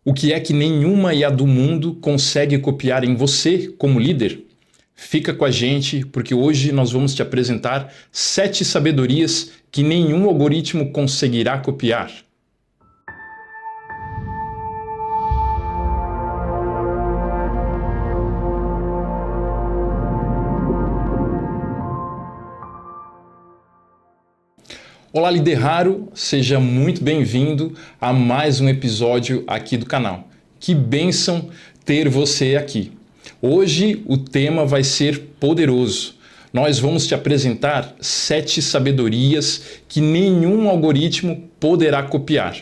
O que é que nenhuma IA do mundo consegue copiar em você como líder? Fica com a gente, porque hoje nós vamos te apresentar 7 sabedorias que nenhum algoritmo conseguirá copiar. Olá, líder raro, seja muito bem-vindo a mais um episódio aqui do canal. Que bênção ter você aqui. Hoje o tema vai ser poderoso. Nós vamos te apresentar 7 sabedorias que nenhum algoritmo poderá copiar.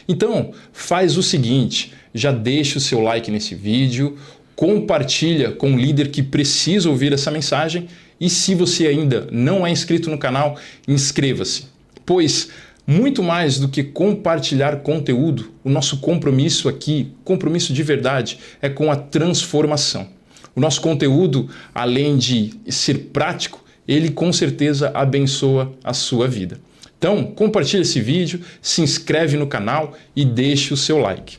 Então, faz o seguinte, já deixa o seu like nesse vídeo, compartilha com um líder que precisa ouvir essa mensagem e se você ainda não é inscrito no canal, inscreva-se. Pois, muito mais do que compartilhar conteúdo, o nosso compromisso aqui, compromisso de verdade, é com a transformação. O nosso conteúdo, além de ser prático, ele com certeza abençoa a sua vida. Então, compartilhe esse vídeo, se inscreve no canal e deixe o seu like.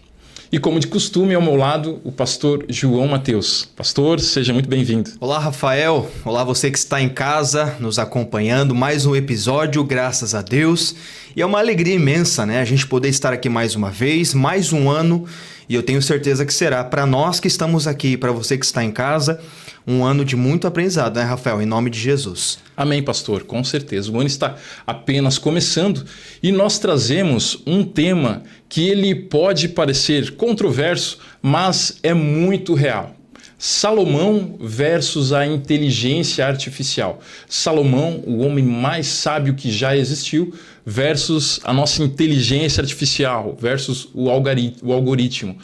E como de costume, ao meu lado, o pastor João Mateus. Pastor, seja muito bem-vindo. Olá, Rafael. Olá, você que está em casa nos acompanhando. Mais um episódio, graças a Deus. E é uma alegria imensa, né? A gente poder estar aqui mais uma vez, mais um ano. E eu tenho certeza que será para nós que estamos aqui, para você que está em casa, um ano de muito aprendizado, né, Rafael? Em nome de Jesus. Amém, pastor, com certeza. O ano está apenas começando e nós trazemos um tema que ele pode parecer controverso, mas é muito real. Salomão versus a inteligência artificial. Salomão, o homem mais sábio que já existiu, versus a nossa inteligência artificial, versus o algoritmo.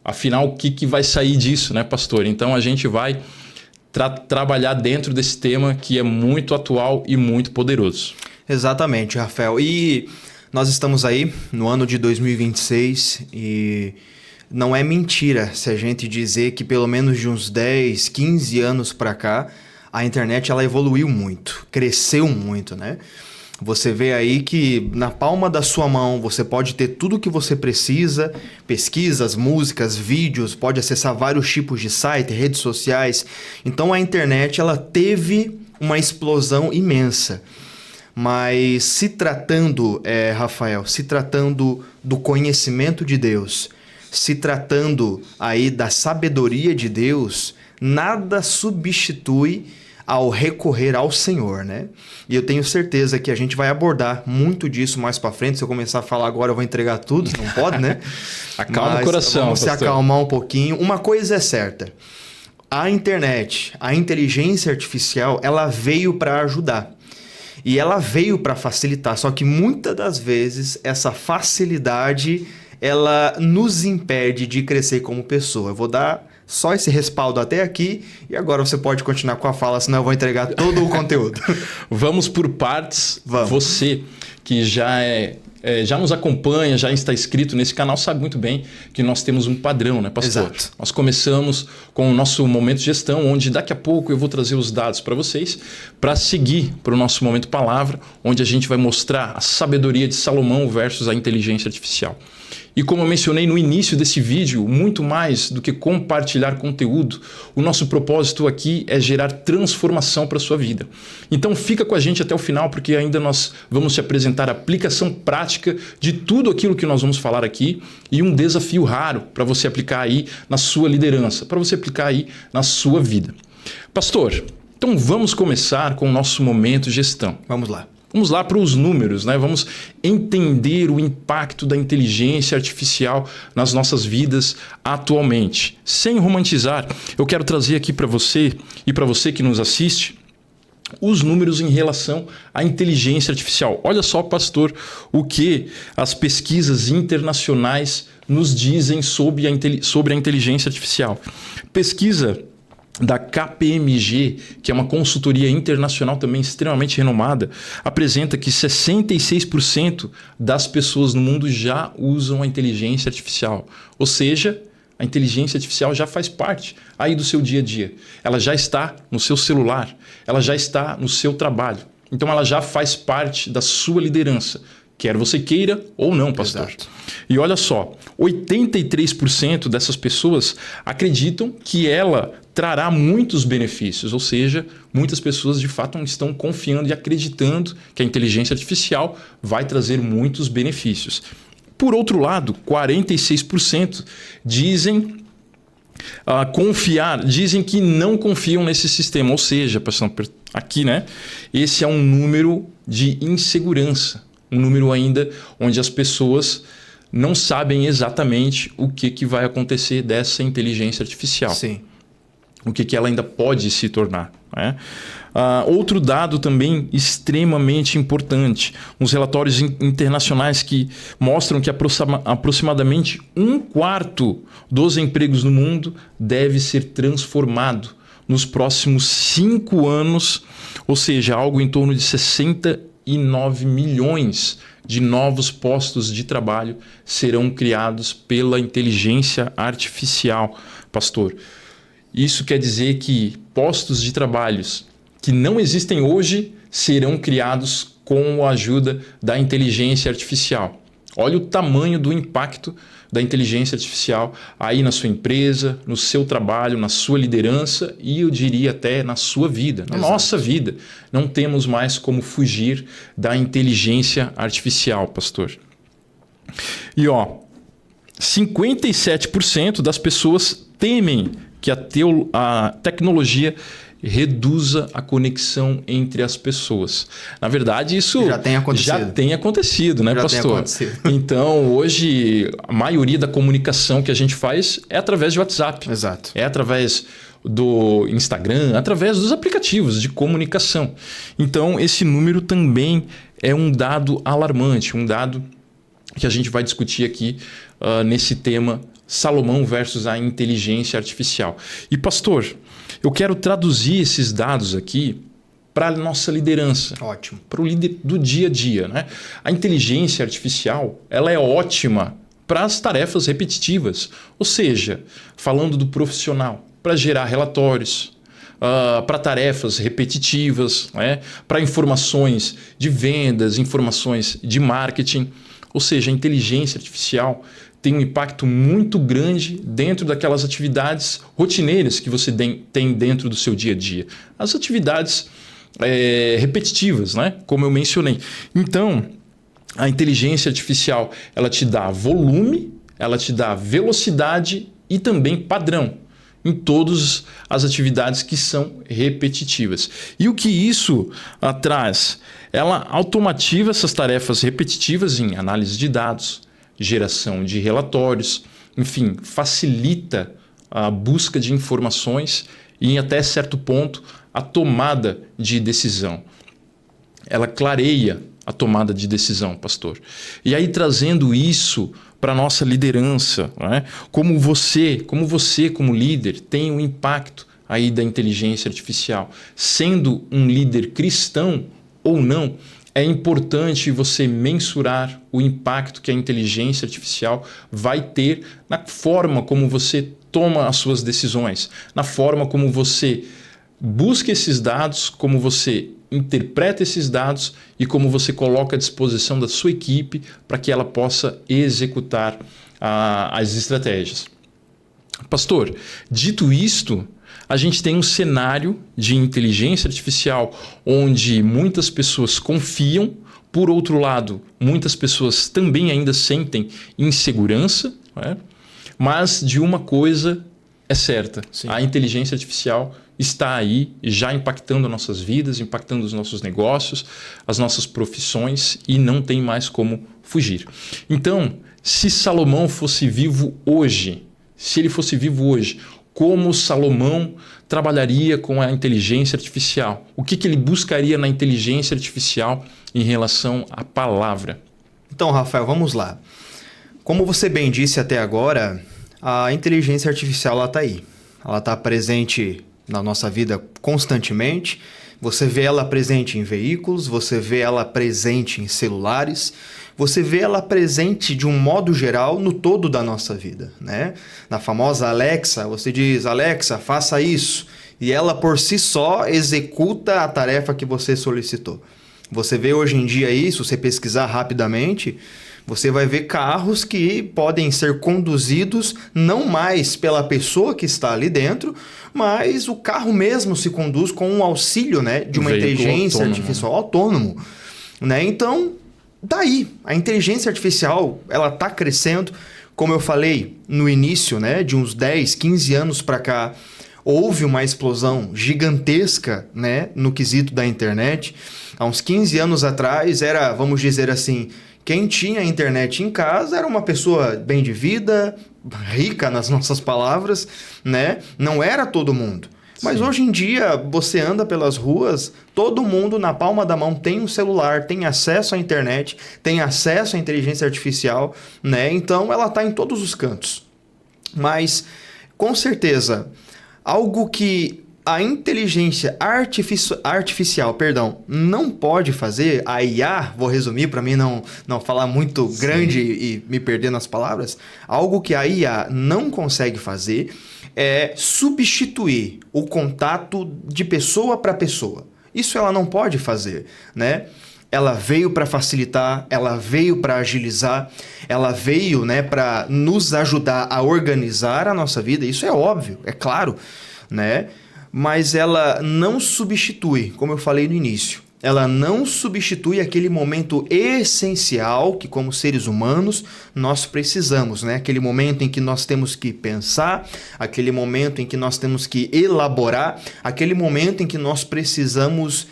Afinal, o que vai sair disso, né, pastor? Então a gente vai trabalhar dentro desse tema que é muito atual e muito poderoso. Exatamente, Rafael. E nós estamos aí no ano de 2026 e não é mentira se a gente dizer que pelo menos de uns 10, 15 anos para cá, a internet ela evoluiu muito, cresceu muito, né? Você vê aí que na palma da sua mão você pode ter tudo o que você precisa, pesquisas, músicas, vídeos, pode acessar vários tipos de site, redes sociais. Então a internet ela teve uma explosão imensa. Mas se tratando, Rafael, se tratando do conhecimento de Deus, se tratando aí da sabedoria de Deus, nada substitui ao recorrer ao Senhor, né? E eu tenho certeza que a gente vai abordar muito disso mais para frente. Se eu começar a falar agora, eu vou entregar tudo, não pode, né? Acalma o coração, vamos pastor. Se acalmar um pouquinho. Uma coisa é certa, a internet, a inteligência artificial, ela veio para ajudar. E ela veio para facilitar, só que muitas das vezes essa facilidade ela nos impede de crescer como pessoa. Eu vou dar só esse respaldo até aqui e agora você pode continuar com a fala, senão eu vou entregar todo o conteúdo. Vamos por partes. Vamos. Você que já nos acompanha, já está inscrito nesse canal, sabe muito bem que nós temos um padrão, né, pastor? Exato. Nós começamos com o nosso momento de gestão, onde daqui a pouco eu vou trazer os dados para vocês, para seguir para o nosso momento palavra, onde a gente vai mostrar a sabedoria de Salomão versus a inteligência artificial. E como eu mencionei no início desse vídeo, muito mais do que compartilhar conteúdo, o nosso propósito aqui é gerar transformação para a sua vida. Então fica com a gente até o final, porque ainda nós vamos te apresentar a aplicação prática de tudo aquilo que nós vamos falar aqui e um desafio raro para você aplicar aí na sua liderança, para você aplicar aí na sua vida. Pastor, então vamos começar com o nosso momento gestão. Vamos lá. Vamos lá para os números, né? Vamos entender o impacto da inteligência artificial nas nossas vidas atualmente. Sem romantizar, eu quero trazer aqui para você e para você que nos assiste os números em relação à inteligência artificial. Olha só, pastor, o que as pesquisas internacionais nos dizem sobre a inteligência artificial. Pesquisa da KPMG, que é uma consultoria internacional também extremamente renomada, apresenta que 66% das pessoas no mundo já usam a inteligência artificial. Ou seja, a inteligência artificial já faz parte aí do seu dia a dia. Ela já está no seu celular, ela já está no seu trabalho. Então ela já faz parte da sua liderança. quer você queira ou não, pastor. Exato. E olha só, 83% dessas pessoas acreditam que ela trará muitos benefícios, ou seja, muitas pessoas de fato estão confiando e acreditando que a inteligência artificial vai trazer muitos benefícios. Por outro lado, 46% dizem dizem que não confiam nesse sistema, ou seja, aqui, né, esse é um número de insegurança, um número ainda onde as pessoas não sabem exatamente o que vai acontecer dessa inteligência artificial. Sim. O que ela ainda pode se tornar, né? Outro dado também extremamente importante, uns relatórios internacionais que mostram que aproximadamente 1/4 dos empregos no mundo deve ser transformado nos próximos 5 anos, ou seja, algo em torno de 69 milhões de novos postos de trabalho serão criados pela inteligência artificial, pastor. Isso quer dizer que postos de trabalhos que não existem hoje serão criados com a ajuda da inteligência artificial. Olha o tamanho do impacto da inteligência artificial aí na sua empresa, no seu trabalho, na sua liderança e eu diria até na sua vida, na nossa vida. Não temos mais como fugir da inteligência artificial, pastor. E 57% das pessoas temem que a tecnologia reduza a conexão entre as pessoas. Na verdade, isso já tem acontecido, né, pastor? Então, hoje, a maioria da comunicação que a gente faz é através de WhatsApp. Exato. É através do Instagram, através dos aplicativos de comunicação. Então, esse número também é um dado alarmante, um dado que a gente vai discutir aqui nesse tema Salomão versus a inteligência artificial. E, pastor, eu quero traduzir esses dados aqui para a nossa liderança. Ótimo. Para o líder do dia a dia, né? A inteligência artificial, ela é ótima para as tarefas repetitivas. Ou seja, falando do profissional, para gerar relatórios, para tarefas repetitivas, né? Para informações de vendas, informações de marketing. Ou seja, a inteligência artificial tem um impacto muito grande dentro daquelas atividades rotineiras que você tem dentro do seu dia a dia. As atividades repetitivas, né? Como eu mencionei. Então, a inteligência artificial ela te dá volume, ela te dá velocidade e também padrão em todas as atividades que são repetitivas. E o que isso traz? Ela automatiza essas tarefas repetitivas em análise de dados, geração de relatórios, enfim, facilita a busca de informações e, em até certo ponto, a tomada de decisão. Ela clareia a tomada de decisão, pastor. E aí, trazendo isso para a nossa liderança, né? Como você, como líder, tem um impacto aí da inteligência artificial. Sendo um líder cristão ou não, é importante você mensurar o impacto que a inteligência artificial vai ter na forma como você toma as suas decisões, na forma como você busca esses dados, como você interpreta esses dados e como você coloca à disposição da sua equipe para que ela possa executar as estratégias. Pastor, dito isto, a gente tem um cenário de inteligência artificial onde muitas pessoas confiam, por outro lado, muitas pessoas também ainda sentem insegurança, né? Mas de uma coisa é certa, sim, a inteligência artificial está aí já impactando as nossas vidas, impactando os nossos negócios, as nossas profissões e não tem mais como fugir. Então, se Salomão fosse vivo hoje, como Salomão trabalharia com a inteligência artificial? O que ele buscaria na inteligência artificial em relação à palavra? Então, Rafael, vamos lá. Como você bem disse até agora, a inteligência artificial está aí. Ela está presente na nossa vida constantemente. Você vê ela presente em veículos, você vê ela presente em celulares, você vê ela presente de um modo geral no todo da nossa vida, né? Na famosa Alexa, você diz, Alexa, faça isso, e ela por si só executa a tarefa que você solicitou. Você vê hoje em dia isso, se você pesquisar rapidamente, você vai ver carros que podem ser conduzidos não mais pela pessoa que está ali dentro, mas o carro mesmo se conduz com um auxílio, né, de uma inteligência artificial autônomo, né? Então, daí, a inteligência artificial, ela está crescendo, como eu falei no início, né, de uns 10, 15 anos para cá, houve uma explosão gigantesca, né, no quesito da internet. Há uns 15 anos atrás era, vamos dizer assim, quem tinha internet em casa era uma pessoa bem de vida, rica nas nossas palavras, né? Não era todo mundo. Mas hoje em dia, você anda pelas ruas, todo mundo na palma da mão tem um celular, tem acesso à internet, tem acesso à inteligência artificial, né? Então, ela está em todos os cantos. Mas, com certeza, algo que a inteligência artificial, não pode fazer, a IA, vou resumir para mim não falar muito grande e me perder nas palavras, algo que a IA não consegue fazer é substituir o contato de pessoa para pessoa. Isso ela não pode fazer, né? Ela veio para facilitar, ela veio para agilizar, ela veio, né, para nos ajudar a organizar a nossa vida. Isso é óbvio, é claro, né? Mas ela não substitui, como eu falei no início, ela não substitui aquele momento essencial que, como seres humanos, nós precisamos, né? Aquele momento em que nós temos que pensar, aquele momento em que nós temos que elaborar, aquele momento em que nós precisamos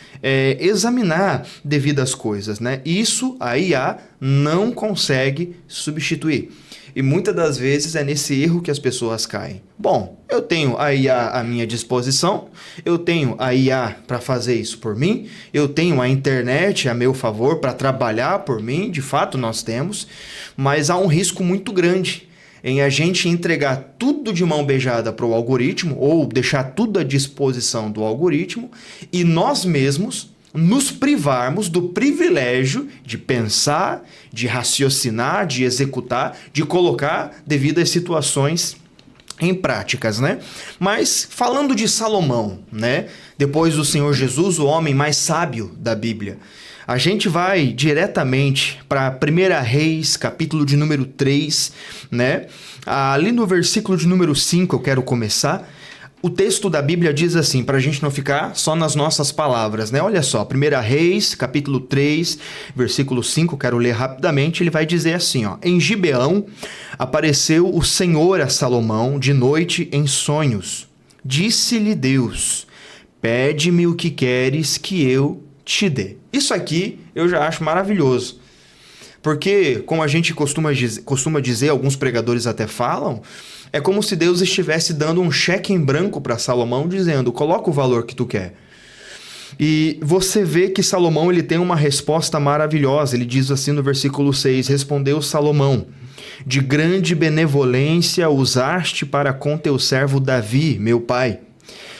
examinar devidas coisas, né? Isso a IA não consegue substituir. E muitas das vezes é nesse erro que as pessoas caem. Bom, eu tenho a IA à minha disposição, eu tenho a IA para fazer isso por mim, eu tenho a internet a meu favor para trabalhar por mim, de fato nós temos, mas há um risco muito grande em a gente entregar tudo de mão beijada para o algoritmo ou deixar tudo à disposição do algoritmo e nós mesmos nos privarmos do privilégio de pensar, de raciocinar, de executar, de colocar devido às situações em práticas, né? Mas falando de Salomão, né? Depois do Senhor Jesus, o homem mais sábio da Bíblia, a gente vai diretamente para 1 Reis, capítulo de número 3, né? Ali no versículo de número 5 eu quero começar. O texto da Bíblia diz assim, para a gente não ficar só nas nossas palavras, né? Olha só, 1 Reis, capítulo 3, versículo 5, quero ler rapidamente, ele vai dizer assim, ó: Em Gibeão apareceu o Senhor a Salomão de noite em sonhos. Disse-lhe Deus, pede-me o que queres que eu te dê. Isso aqui eu já acho maravilhoso. Porque, como a gente costuma dizer, alguns pregadores até falam, é como se Deus estivesse dando um cheque em branco para Salomão, dizendo, coloca o valor que tu quer. E você vê que Salomão ele tem uma resposta maravilhosa. Ele diz assim no versículo 6, respondeu Salomão, de grande benevolência usaste para com teu servo Davi, meu pai,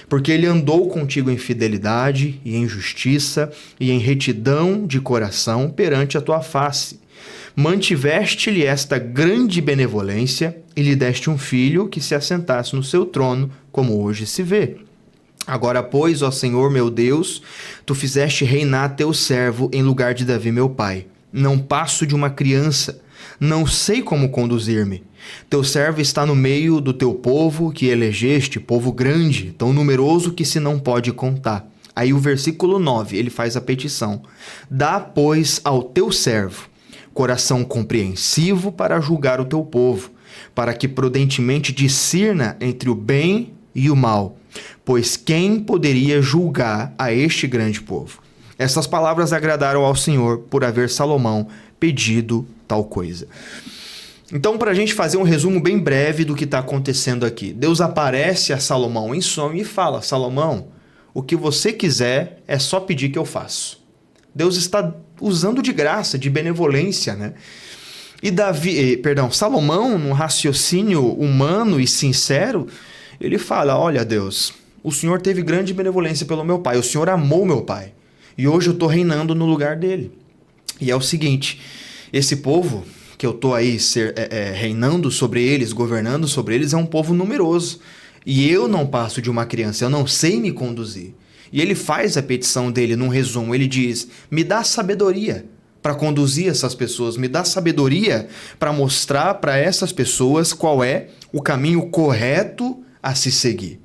porque ele andou contigo em fidelidade e em justiça e em retidão de coração perante a tua face. Mantiveste-lhe esta grande benevolência e lhe deste um filho que se assentasse no seu trono, como hoje se vê. Agora, pois, ó Senhor meu Deus, tu fizeste reinar teu servo em lugar de Davi meu pai. Não passo de uma criança, não sei como conduzir-me. Teu servo está no meio do teu povo que elegeste, povo grande, tão numeroso que se não pode contar. Aí o versículo 9, ele faz a petição. Dá, pois, ao teu servo coração compreensivo para julgar o teu povo, para que prudentemente discirna entre o bem e o mal, pois quem poderia julgar a este grande povo? Essas palavras agradaram ao Senhor por haver Salomão pedido tal coisa. Então, para a gente fazer um resumo bem breve do que está acontecendo aqui, Deus aparece a Salomão em sonho e fala, Salomão, o que você quiser é só pedir que eu faço. Deus está usando de graça, de benevolência, né? E Salomão, num raciocínio humano e sincero, ele fala, olha Deus, o Senhor teve grande benevolência pelo meu pai, o Senhor amou meu pai, e hoje eu estou reinando no lugar dele. E é o seguinte, esse povo que eu estou aí reinando sobre eles, governando sobre eles, é um povo numeroso. E eu não passo de uma criança, eu não sei me conduzir. E ele faz a petição dele num resumo. Ele diz: me dá sabedoria para conduzir essas pessoas, me dá sabedoria para mostrar para essas pessoas qual é o caminho correto a se seguir.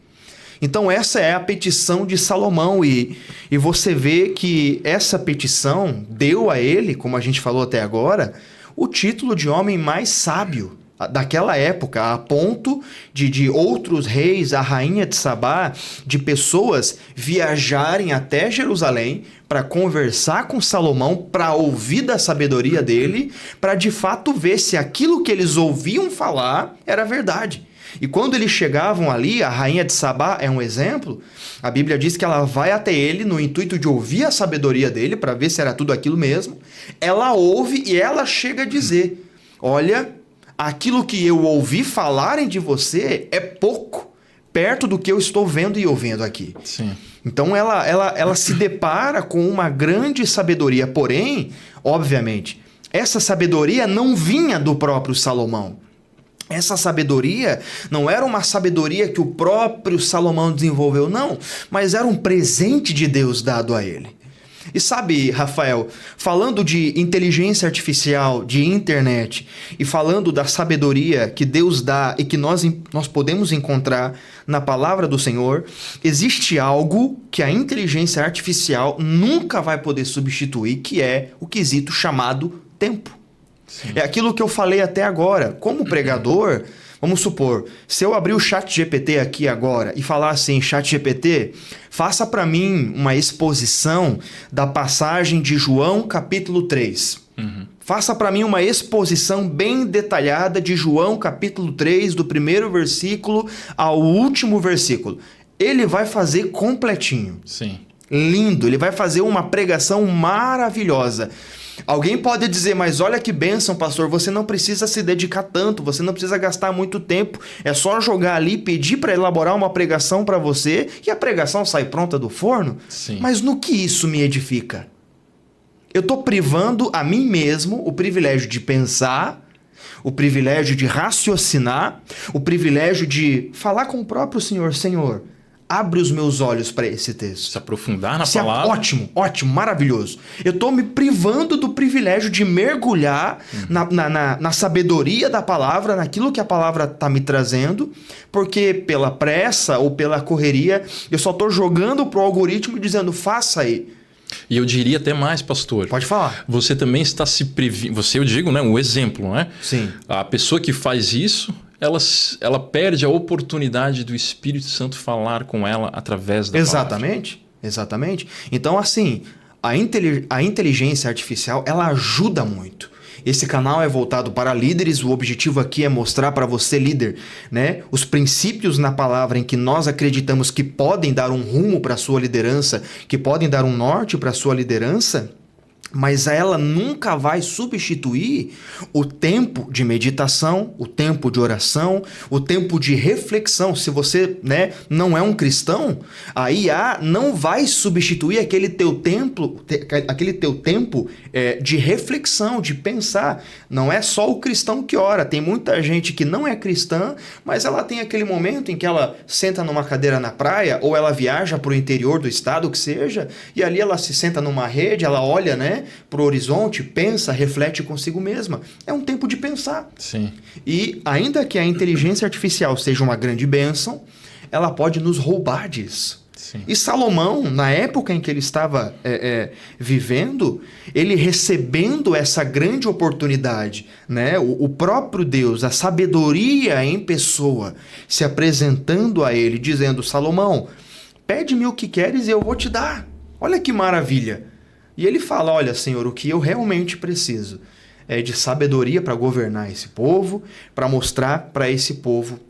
Então essa é a petição de Salomão e você vê que essa petição deu a ele, como a gente falou até agora, o título de homem mais sábio daquela época, a ponto de outros reis, a rainha de Sabá, de pessoas viajarem até Jerusalém para conversar com Salomão, para ouvir da sabedoria dele, para de fato ver se aquilo que eles ouviam falar era verdade. E quando eles chegavam ali, a rainha de Sabá é um exemplo, a Bíblia diz que ela vai até ele no intuito de ouvir a sabedoria dele, para ver se era tudo aquilo mesmo. Ela ouve e ela chega a dizer: olha, aquilo que eu ouvi falarem de você é pouco, perto do que eu estou vendo e ouvindo aqui. Sim. Então ela se depara com uma grande sabedoria, porém, obviamente, essa sabedoria não vinha do próprio Salomão. Essa sabedoria não era uma sabedoria que o próprio Salomão desenvolveu, não, mas era um presente de Deus dado a ele. E sabe, Rafael, falando de inteligência artificial, de internet, e falando da sabedoria que Deus dá e que nós podemos encontrar na palavra do Senhor, existe algo que a inteligência artificial nunca vai poder substituir, que é o quesito chamado tempo. Sim. É aquilo que eu falei até agora. Como pregador, vamos supor, se eu abrir o ChatGPT aqui agora e falar assim: ChatGPT, faça para mim uma exposição da passagem de João capítulo 3. Faça para mim uma exposição bem detalhada de João capítulo 3, do primeiro versículo ao último versículo. Ele vai fazer completinho. Sim. Lindo, ele vai fazer uma pregação maravilhosa. Alguém pode dizer: mas olha que bênção, pastor, você não precisa se dedicar tanto, você não precisa gastar muito tempo, é só jogar ali, pedir para elaborar uma pregação para você e a pregação sai pronta do forno. Sim. Mas no que isso me edifica? Eu estou privando a mim mesmo o privilégio de pensar, o privilégio de raciocinar, o privilégio de falar com o próprio Senhor: Senhor, abre os meus olhos para esse texto. Se aprofundar na palavra. Ótimo, ótimo, maravilhoso. Eu estou me privando do privilégio de mergulhar na sabedoria da palavra, naquilo que a palavra está me trazendo, porque pela pressa ou pela correria, eu só estou jogando para o algoritmo e dizendo: faça aí. E eu diria até mais, pastor. Pode falar. Você também está se prevenindo. Você, eu digo, né? Um exemplo, né? Sim. A pessoa que faz isso, ela perde a oportunidade do Espírito Santo falar com ela através da palavra. Exatamente. Então, assim, a inteligência artificial, ela ajuda muito. Esse canal é voltado para líderes, o objetivo aqui é mostrar para você, líder, né, os princípios na palavra em que nós acreditamos que podem dar um rumo para a sua liderança, que podem dar um norte para a sua liderança, mas ela nunca vai substituir o tempo de meditação, o tempo de oração, o tempo de reflexão. Se você, né, não é um cristão, a IA não vai substituir aquele teu tempo de reflexão, de pensar. Não é só o cristão que ora. Tem muita gente que não é cristã, mas ela tem aquele momento em que ela senta numa cadeira na praia ou ela viaja para o interior do estado, que seja, e ali ela se senta numa rede, ela olha, né, para o horizonte, pensa, reflete consigo mesma. É um tempo de pensar. Sim. E ainda que a inteligência artificial seja uma grande bênção, ela pode nos roubar disso. Sim. E Salomão, na época em que ele estava vivendo, ele recebendo essa grande oportunidade, né? O próprio Deus, a sabedoria em pessoa, se apresentando a ele, dizendo: Salomão, pede-me o que queres e eu vou te dar. Olha que maravilha. E ele fala: olha, Senhor, o que eu realmente preciso é de sabedoria para governar esse povo, para mostrar para esse povo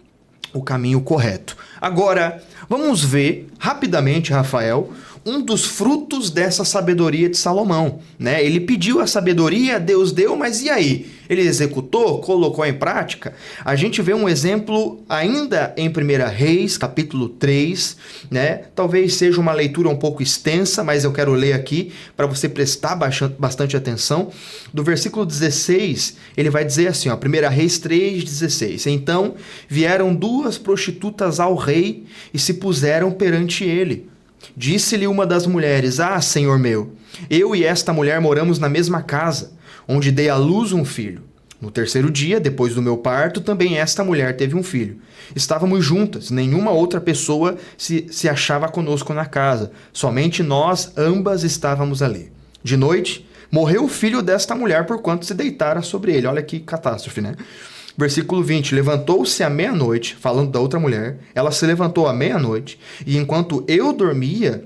o caminho correto. Agora, vamos ver rapidamente, Rafael, um dos frutos dessa sabedoria de Salomão, né? Ele pediu a sabedoria, Deus deu, mas e aí? Ele executou, colocou em prática? A gente vê um exemplo ainda em 1 Reis, capítulo 3, né? Talvez seja uma leitura um pouco extensa, mas eu quero ler aqui para você prestar bastante atenção. Do versículo 16, ele vai dizer assim, ó, 1 Reis 3,16. Então vieram duas prostitutas ao rei e se puseram perante ele. Disse-lhe uma das mulheres: Ah, senhor meu, eu e esta mulher moramos na mesma casa, onde dei à luz um filho. No terceiro dia, depois do meu parto, também esta mulher teve um filho. Estávamos juntas, nenhuma outra pessoa se achava conosco na casa, somente nós ambas estávamos ali. De noite, morreu o filho desta mulher porquanto se deitara sobre ele. Olha que catástrofe, né? Versículo 20, levantou-se à meia-noite, falando da outra mulher, ela se levantou à meia-noite, e enquanto eu dormia,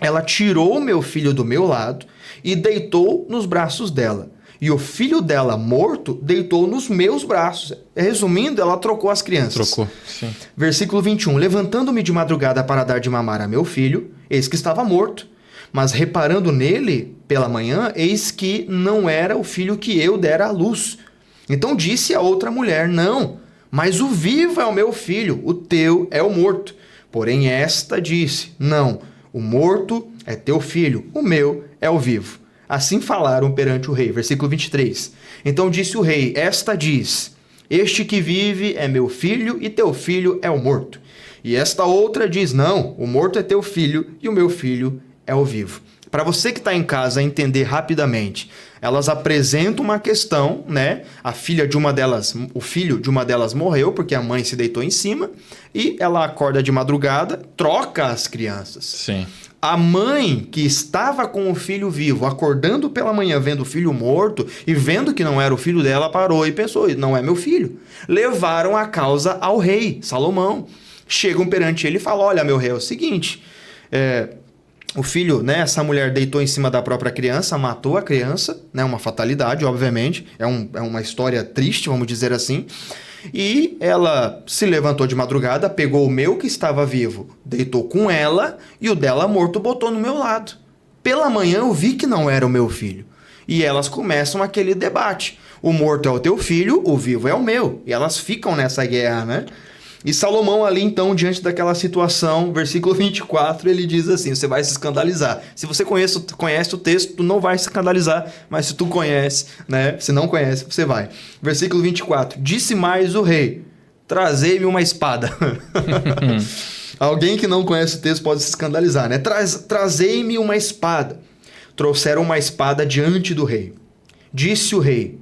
ela tirou meu filho do meu lado e deitou nos braços dela. E o filho dela, morto, deitou nos meus braços. Resumindo, ela trocou as crianças. Trocou, sim. Versículo 21. Levantando-me de madrugada para dar de mamar a meu filho, eis que estava morto. Mas reparando nele pela manhã, eis que não era o filho que eu dera à luz. Então disse a outra mulher: Não, mas o vivo é o meu filho, o teu é o morto. Porém esta disse: Não, o morto é teu filho, o meu é o vivo. Assim falaram perante o rei. Versículo 23. Então disse o rei: Esta diz: Este que vive é meu filho e teu filho é o morto. E esta outra diz: Não, o morto é teu filho e o meu filho é o vivo. Para você que está em casa entender rapidamente, elas apresentam uma questão, né? O filho de uma delas morreu porque a mãe se deitou em cima e ela acorda de madrugada, troca as crianças. Sim. A mãe que estava com o filho vivo, acordando pela manhã, vendo o filho morto e vendo que não era o filho dela, parou e pensou: não é meu filho. Levaram a causa ao rei, Salomão. Chegam perante ele e falam: olha, meu rei, é o seguinte, o filho, né, essa mulher deitou em cima da própria criança, matou a criança, né, uma fatalidade, obviamente, é uma história triste, vamos dizer assim. E ela se levantou de madrugada, pegou o meu que estava vivo, deitou com ela e o dela morto botou no meu lado. Pela manhã eu vi que não era o meu filho. E elas começam aquele debate. O morto é o teu filho, o vivo é o meu. E elas ficam nessa guerra, né? E Salomão ali então, diante daquela situação, versículo 24, ele diz assim: você vai se escandalizar. Se você conhece o texto, tu não vai se escandalizar, mas se tu conhece, né? Se não conhece, você vai. Versículo 24, disse mais o rei: trazei-me uma espada. Alguém que não conhece o texto pode se escandalizar, né? Trazei-me uma espada. Trouxeram uma espada diante do rei. Disse o rei: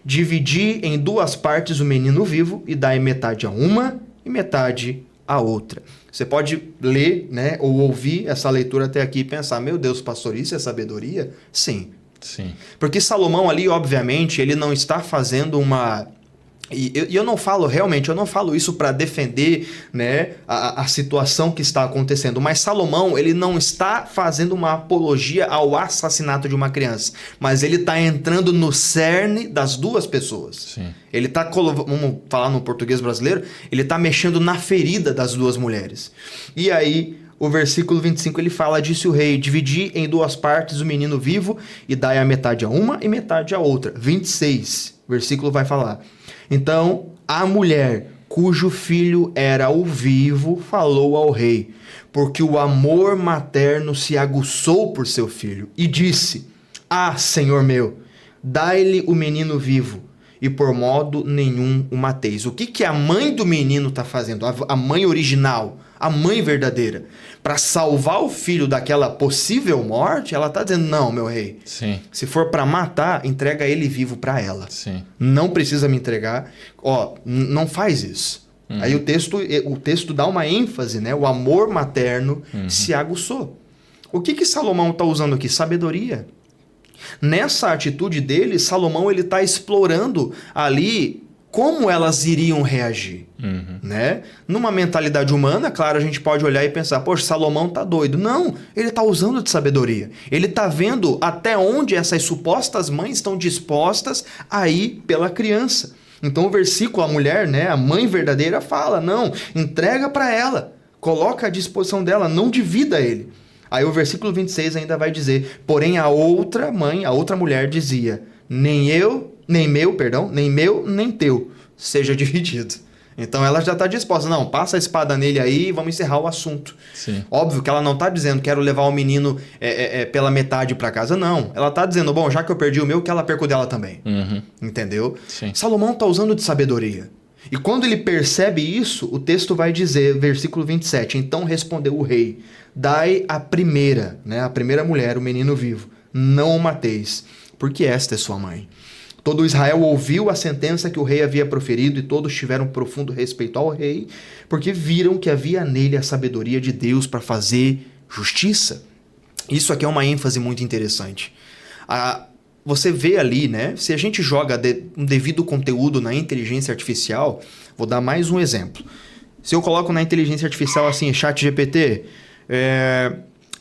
dividi em duas partes o menino vivo e dai metade a uma e metade a outra. Você pode ler, né, ou ouvir essa leitura até aqui e pensar: meu Deus, pastor, isso é sabedoria? Sim. Sim. Porque Salomão ali, obviamente, ele não está fazendo uma... E eu não falo, realmente, eu não falo isso para defender, né, a situação que está acontecendo, mas Salomão, ele não está fazendo uma apologia ao assassinato de uma criança, mas ele está entrando no cerne das duas pessoas. Sim. Ele está, vamos falar no português brasileiro, ele está mexendo na ferida das duas mulheres. E aí, o versículo 25, ele fala: disse o rei, dividi em duas partes o menino vivo e dai a metade a uma e metade a outra. 26, versículo vai falar: então a mulher, cujo filho era o vivo, falou ao rei, porque o amor materno se aguçou por seu filho, e disse: ah, senhor meu, dai-lhe o menino vivo, e por modo nenhum o mateis. O que a mãe do menino está fazendo? A mãe original, a mãe verdadeira, para salvar o filho daquela possível morte, ela está dizendo: não, meu rei, Sim. se for para matar, entrega ele vivo para ela. Sim. Não precisa me entregar. Não faz isso. Aí o texto dá uma ênfase, né? O amor materno se aguçou. O que Salomão está usando aqui? Sabedoria. Nessa atitude dele, Salomão ele está explorando ali como elas iriam reagir, né? Numa mentalidade humana, claro, a gente pode olhar e pensar: poxa, Salomão tá doido. Não, ele tá usando de sabedoria. Ele tá vendo até onde essas supostas mães estão dispostas a ir pela criança. Então o versículo, a mulher, né, a mãe verdadeira fala: não, entrega para ela, coloca à disposição dela, não divida ele. Aí o versículo 26 ainda vai dizer: porém a outra mãe, a outra mulher dizia: nem meu, nem teu, seja dividido. Então ela já está disposta: não, passa a espada nele aí e vamos encerrar o assunto. Sim. Óbvio que ela não está dizendo: quero levar o menino pela metade para casa. Não, ela está dizendo: bom, já que eu perdi o meu, que ela perca o dela também. Entendeu? Sim. Salomão está usando de sabedoria. E quando ele percebe isso, o texto vai dizer, versículo 27, então respondeu o rei, dai a primeira, né, a primeira mulher, o menino vivo, não o mateis, porque esta é sua mãe. Todo Israel ouviu a sentença que o rei havia proferido e todos tiveram profundo respeito ao rei, porque viram que havia nele a sabedoria de Deus para fazer justiça. Isso aqui é uma ênfase muito interessante. Você vê ali, né? Se a gente joga um devido conteúdo na inteligência artificial, vou dar mais um exemplo. Se eu coloco na inteligência artificial assim, ChatGPT,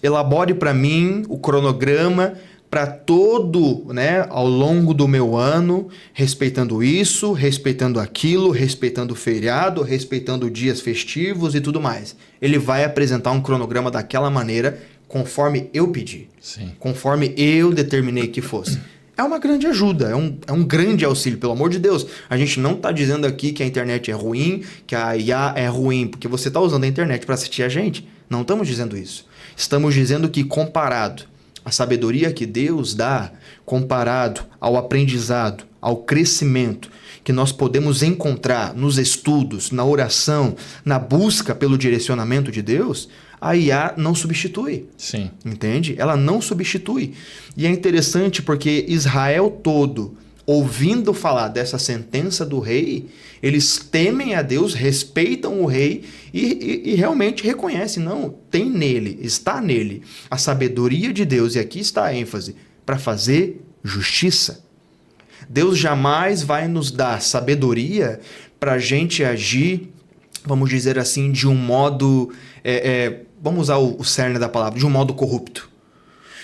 elabore para mim o cronograma para todo, né, ao longo do meu ano, respeitando isso, respeitando aquilo, respeitando o feriado, respeitando dias festivos e tudo mais. Ele vai apresentar um cronograma daquela maneira, conforme eu pedi, Sim. conforme eu determinei que fosse. É uma grande ajuda, é um grande auxílio, pelo amor de Deus. A gente não está dizendo aqui que a internet é ruim, que a IA é ruim, porque você está usando a internet para assistir a gente. Não estamos dizendo isso. Estamos dizendo que comparado à sabedoria que Deus dá, comparado ao aprendizado, ao crescimento que nós podemos encontrar nos estudos, na oração, na busca pelo direcionamento de Deus, a IA não substitui. Sim. Entende? Ela não substitui. E é interessante porque Israel todo, ouvindo falar dessa sentença do rei, eles temem a Deus, respeitam o rei e realmente reconhecem, não, tem nele, está nele a sabedoria de Deus, e aqui está a ênfase, para fazer justiça. Deus jamais vai nos dar sabedoria para a gente agir, vamos dizer assim, de um modo, vamos usar o cerne da palavra, de um modo corrupto.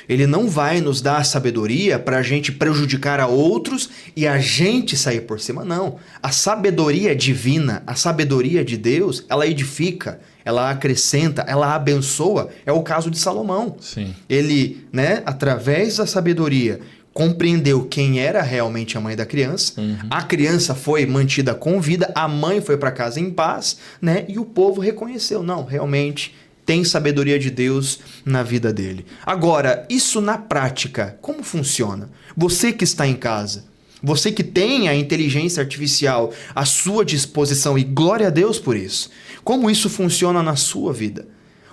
Ele não vai nos dar sabedoria para a gente prejudicar a outros e a gente sair por cima, não. A sabedoria divina, a sabedoria de Deus, ela edifica, ela acrescenta, ela abençoa. É o caso de Salomão. Sim. Ele, né, através da sabedoria, compreendeu quem era realmente a mãe da criança, a criança foi mantida com vida, a mãe foi para casa em paz, né, e o povo reconheceu, não, realmente tem sabedoria de Deus na vida dele. Agora, isso na prática, como funciona? Você que está em casa, você que tem a inteligência artificial à sua disposição, e glória a Deus por isso, como isso funciona na sua vida?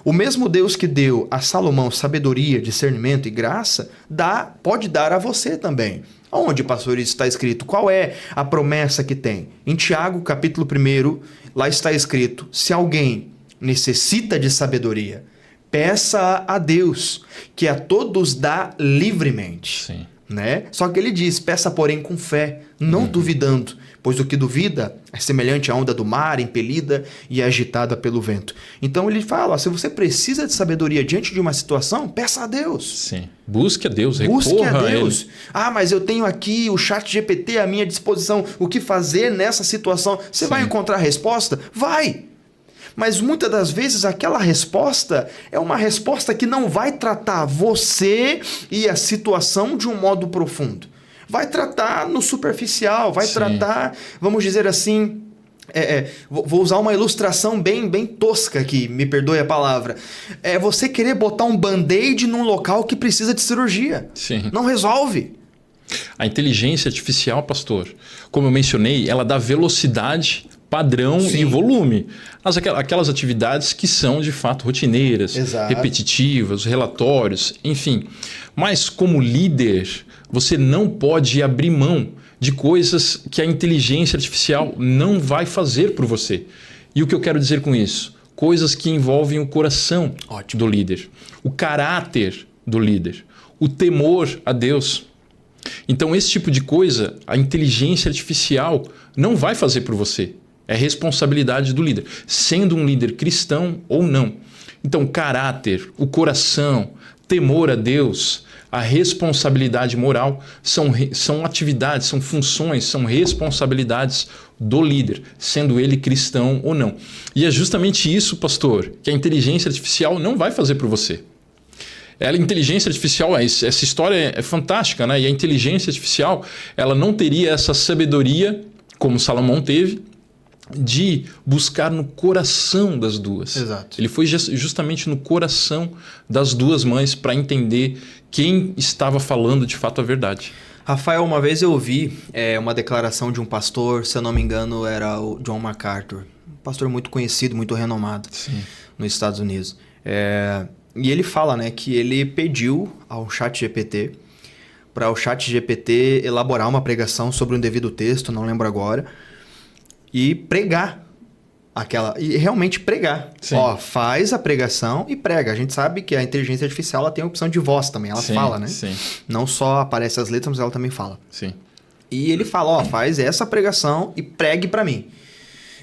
O mesmo Deus que deu a Salomão sabedoria, discernimento e graça, pode dar a você também. Onde, pastor, isso está escrito? Qual é a promessa que tem? Em Tiago, capítulo 1, lá está escrito, se alguém necessita de sabedoria, peça a Deus, que a todos dá livremente. Sim. Né? Só que ele diz, peça porém com fé, não duvidando, pois o que duvida é semelhante à onda do mar, impelida e agitada pelo vento. Então ele fala, se você precisa de sabedoria diante de uma situação, peça a Deus. Sim. Busque a Deus, Busque recorra a Deus. Ele. Ah, mas eu tenho aqui o ChatGPT à minha disposição, o que fazer nessa situação? Você vai encontrar a resposta? Vai! Mas muitas das vezes aquela resposta é uma resposta que não vai tratar você e a situação de um modo profundo. Vai tratar no superficial, vai tratar, vamos dizer assim, vou usar uma ilustração bem tosca aqui, me perdoe a palavra. É você querer botar um band-aid num local que precisa de cirurgia. Sim. Não resolve. A inteligência artificial, pastor, como eu mencionei, ela dá velocidade, padrão e volume. Aquelas atividades que são de fato rotineiras, repetitivas, relatórios, enfim. Mas como líder, você não pode abrir mão de coisas que a inteligência artificial não vai fazer por você. E o que eu quero dizer com isso? Coisas que envolvem o coração do líder, o caráter do líder, o temor a Deus. Então, esse tipo de coisa, a inteligência artificial não vai fazer por você. É responsabilidade do líder, sendo um líder cristão ou não. Então, caráter, o coração, temor a Deus, a responsabilidade moral são atividades, são funções, são responsabilidades do líder, sendo ele cristão ou não. E é justamente isso, pastor, que a inteligência artificial não vai fazer por você. A inteligência artificial, essa história é fantástica, né? E a inteligência artificial, ela não teria essa sabedoria, como Salomão teve, de buscar no coração das duas. Exato. Ele foi justamente no coração das duas mães para entender quem estava falando de fato a verdade. Rafael, uma vez eu ouvi uma declaração de um pastor, se eu não me engano era o John MacArthur, um pastor muito conhecido, muito renomado nos Estados Unidos. E ele fala, né, que ele pediu ao ChatGPT para o ChatGPT elaborar uma pregação sobre um devido texto, não lembro agora, e pregar. E realmente pregar. Ó, faz a pregação e prega. A gente sabe que a inteligência artificial ela tem a opção de voz também. Ela fala, né? Sim. Não só aparece as letras, mas ela também fala. Sim. E ele fala, ó, faz essa pregação e pregue para mim.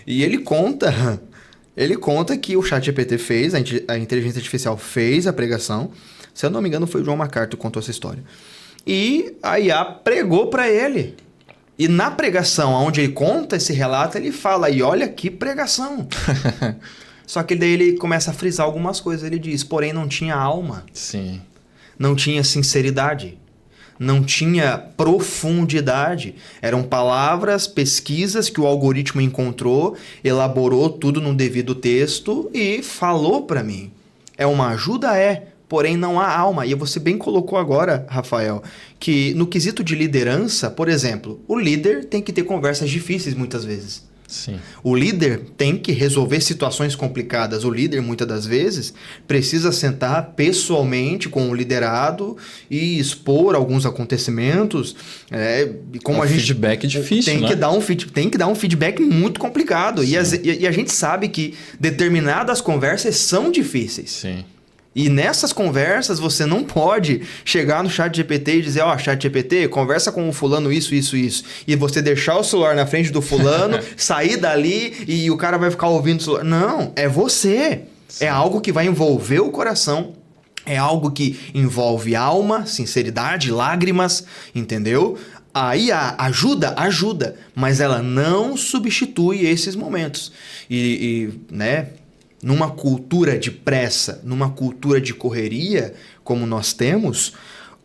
E ele conta que o ChatGPT fez, a inteligência artificial fez a pregação. Se eu não me engano, foi o John MacArthur que contou essa história. E a IA pregou para ele. E na pregação, onde ele conta esse relato, ele fala, e olha que pregação. Só que daí ele começa a frisar algumas coisas. Ele diz, porém não tinha alma. Sim. Não tinha sinceridade. Não tinha profundidade. Eram palavras, pesquisas que o algoritmo encontrou, elaborou tudo no devido texto e falou para mim. É uma ajuda? Porém não há alma. E você bem colocou agora, Rafael, que no quesito de liderança, por exemplo, o líder tem que ter conversas difíceis muitas vezes. Sim. O líder tem que resolver situações complicadas. O líder, muitas das vezes, precisa sentar pessoalmente com o liderado e expor alguns acontecimentos. Como a gente feedback difícil, tem, né? Tem que dar um feedback muito complicado. E a gente sabe que determinadas conversas são difíceis. Sim. E nessas conversas você não pode chegar no ChatGPT e dizer, ó, ChatGPT, conversa com o fulano isso. E você deixar o celular na frente do fulano, sair dali e o cara vai ficar ouvindo o celular. Não, é você. Sim. É algo que vai envolver o coração. É algo que envolve alma, sinceridade, lágrimas, entendeu? Aí ajuda, mas ela não substitui esses momentos. Né? Numa cultura de pressa, numa cultura de correria, como nós temos,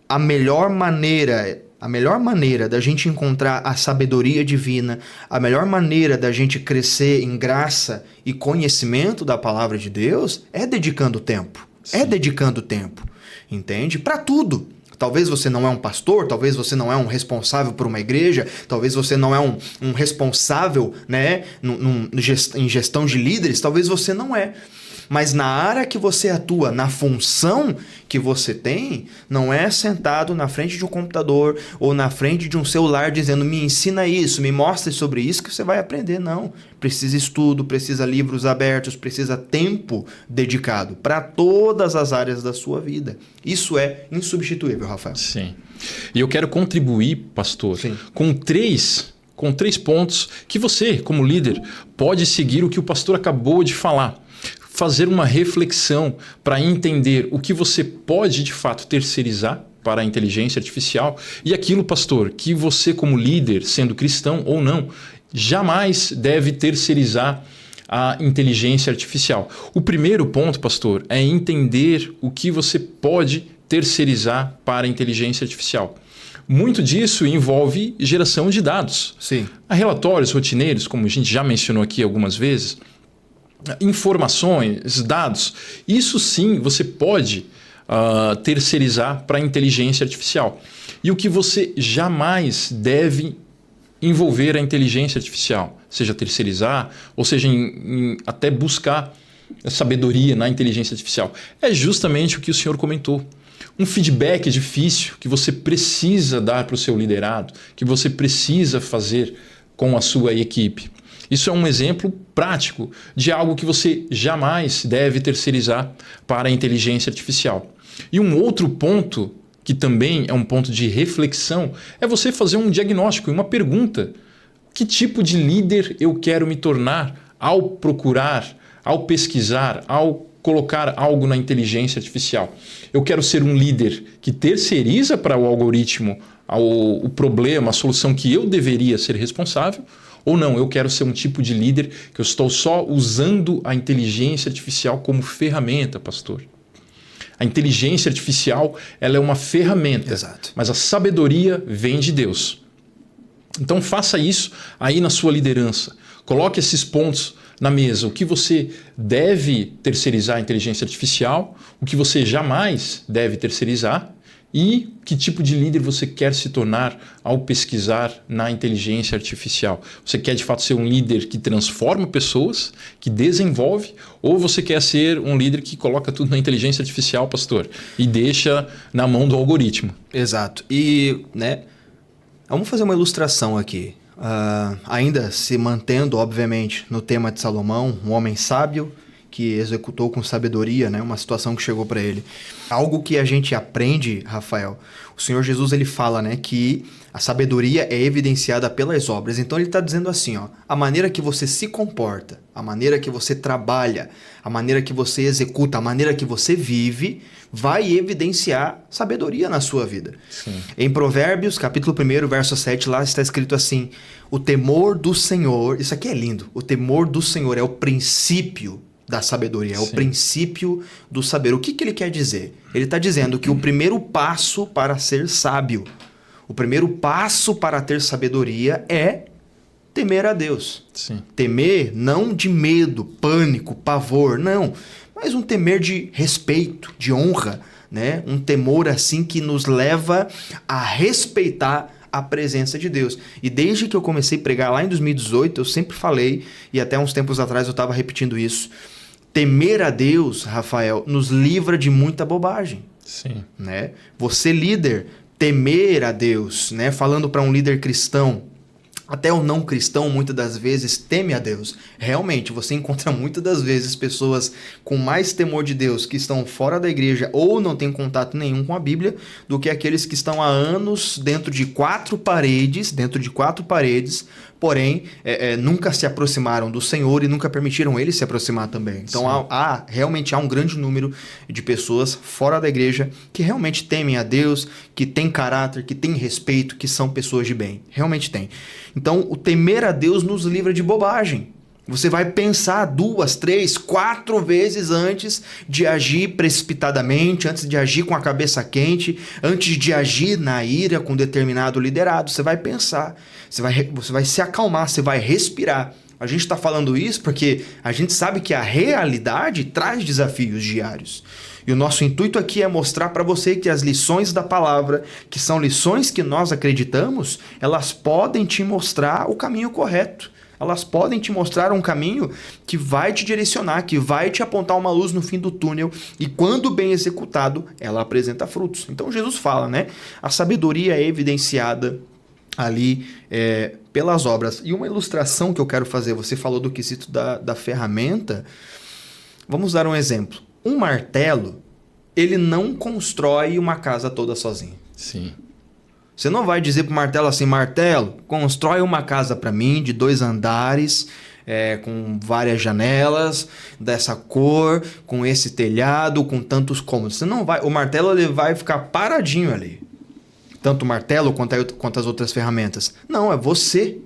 a melhor maneira da gente encontrar a sabedoria divina, a melhor maneira da gente crescer em graça e conhecimento da palavra de Deus é dedicando tempo. Sim. É dedicando tempo, entende? Para tudo. Talvez você não é um pastor, talvez você não é um responsável por uma igreja, talvez você não é um responsável, né, em gestão de líderes, talvez você não é. Mas na área que você atua, na função que você tem, não é sentado na frente de um computador ou na frente de um celular dizendo me ensina isso, me mostre sobre isso que você vai aprender. Não. Precisa estudo, precisa livros abertos, precisa tempo dedicado para todas as áreas da sua vida. Isso é insubstituível, Rafael. Sim. E eu quero contribuir, pastor, com três pontos que você, como líder, pode seguir o que o pastor acabou de falar. Fazer uma reflexão para entender o que você pode de fato terceirizar para a inteligência artificial e aquilo, pastor, que você como líder, sendo cristão ou não, jamais deve terceirizar a inteligência artificial. O primeiro ponto, pastor, é entender o que você pode terceirizar para a inteligência artificial. Muito disso envolve geração de dados. Sim. Há relatórios rotineiros, como a gente já mencionou aqui algumas vezes, informações, dados. Isso sim você pode terceirizar para a inteligência artificial. E o que você jamais deve envolver a inteligência artificial, seja terceirizar, ou seja, até buscar sabedoria na inteligência artificial, é justamente o que o senhor comentou. Um feedback difícil que você precisa dar para o seu liderado, que você precisa fazer com a sua equipe. Isso é um exemplo prático de algo que você jamais deve terceirizar para a inteligência artificial. E um outro ponto, que também é um ponto de reflexão, é você fazer um diagnóstico, uma pergunta. Que tipo de líder eu quero me tornar ao procurar, ao pesquisar, ao colocar algo na inteligência artificial? Eu quero ser um líder que terceiriza para o algoritmo o problema, a solução que eu deveria ser responsável, ou não, eu quero ser um tipo de líder que eu estou só usando a inteligência artificial como ferramenta, pastor. A inteligência artificial ela é uma ferramenta, Exato. Mas a sabedoria vem de Deus. Então faça isso aí na sua liderança. Coloque esses pontos na mesa. O que você deve terceirizar a inteligência artificial, o que você jamais deve terceirizar E que tipo de líder você quer se tornar ao pesquisar na inteligência artificial? Você quer de fato ser um líder que transforma pessoas, que desenvolve, ou você quer ser um líder que coloca tudo na inteligência artificial, pastor, e deixa na mão do algoritmo? Exato. E, né, vamos fazer uma ilustração aqui. Ainda se mantendo, obviamente, no tema de Salomão, um homem sábio que executou com sabedoria, né, uma situação que chegou para ele. Algo que a gente aprende, Rafael, o Senhor Jesus ele fala, né, que a sabedoria é evidenciada pelas obras. Então ele está dizendo assim, ó, a maneira que você se comporta, a maneira que você trabalha, a maneira que você executa, a maneira que você vive, vai evidenciar sabedoria na sua vida. Sim. Em Provérbios, capítulo 1, verso 7, lá está escrito assim, o temor do Senhor, isso aqui é lindo, o temor do Senhor é o princípio da sabedoria, é o princípio do saber. O que ele quer dizer? Ele está dizendo que o primeiro passo para ser sábio, o primeiro passo para ter sabedoria é temer a Deus. Sim. Temer não de medo, pânico, pavor, não, mas um temer de respeito, de honra, né? Um temor assim que nos leva a respeitar a presença de Deus. E desde que eu comecei a pregar lá em 2018, eu sempre falei, e até uns tempos atrás eu estava repetindo isso, temer a Deus, Rafael, nos livra de muita bobagem. Sim. Né? Você, líder, temer a Deus, né? Falando para um líder cristão, até o não cristão muitas das vezes teme a Deus. Realmente, você encontra muitas das vezes pessoas com mais temor de Deus que estão fora da igreja ou não têm contato nenhum com a Bíblia do que aqueles que estão há anos dentro de quatro paredes, porém nunca se aproximaram do Senhor e nunca permitiram Ele se aproximar também. Então realmente há um grande número de pessoas fora da igreja que realmente temem a Deus, que têm caráter, que têm respeito, que são pessoas de bem. Realmente tem. Então, o temer a Deus nos livra de bobagem. Você vai pensar 2, 3, 4 vezes antes de agir precipitadamente, antes de agir com a cabeça quente, antes de agir na ira com determinado liderado. Você vai pensar, você vai se acalmar, você vai respirar. A gente está falando isso porque a gente sabe que a realidade traz desafios diários. E o nosso intuito aqui é mostrar para você que as lições da palavra, que são lições que nós acreditamos, elas podem te mostrar o caminho correto. Elas podem te mostrar um caminho que vai te direcionar, que vai te apontar uma luz no fim do túnel. E quando bem executado, ela apresenta frutos. Então Jesus fala, né? A sabedoria é evidenciada ali pelas obras. E uma ilustração que eu quero fazer, você falou do quesito da ferramenta. Vamos dar um exemplo. Um martelo, ele não constrói uma casa toda sozinho. Sim. Você não vai dizer pro martelo assim, martelo, constrói uma casa para mim de 2 andares, com várias janelas, dessa cor, com esse telhado, com tantos cômodos. Você não vai, o martelo ele vai ficar paradinho ali. Tanto o martelo quanto as outras ferramentas. Não, é você.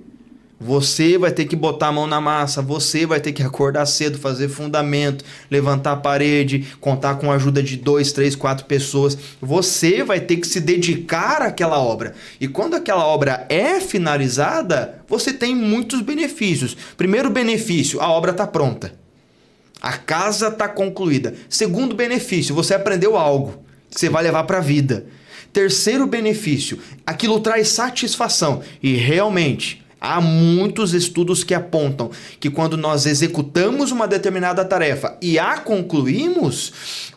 Você vai ter que botar a mão na massa, você vai ter que acordar cedo, fazer fundamento, levantar a parede, contar com a ajuda de 2, 3, 4 pessoas. Você vai ter que se dedicar àquela obra. E quando aquela obra é finalizada, você tem muitos benefícios. Primeiro benefício, a obra está pronta. A casa está concluída. Segundo benefício, você aprendeu algo que você vai levar para a vida. Terceiro benefício, aquilo traz satisfação. E realmente, há muitos estudos que apontam que quando nós executamos uma determinada tarefa e a concluímos,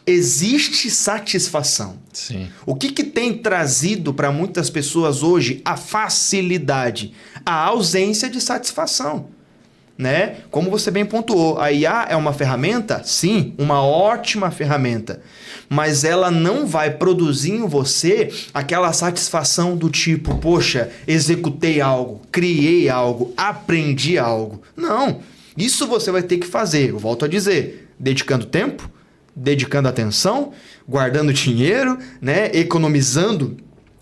existe satisfação. Sim. O que tem trazido para muitas pessoas hoje a facilidade? A ausência de satisfação. Né? Como você bem pontuou, a IA é uma ferramenta? Sim, uma ótima ferramenta. Mas ela não vai produzir em você aquela satisfação do tipo, poxa, executei algo, criei algo, aprendi algo. Não, isso você vai ter que fazer, eu volto a dizer, dedicando tempo, dedicando atenção, guardando dinheiro, né? Economizando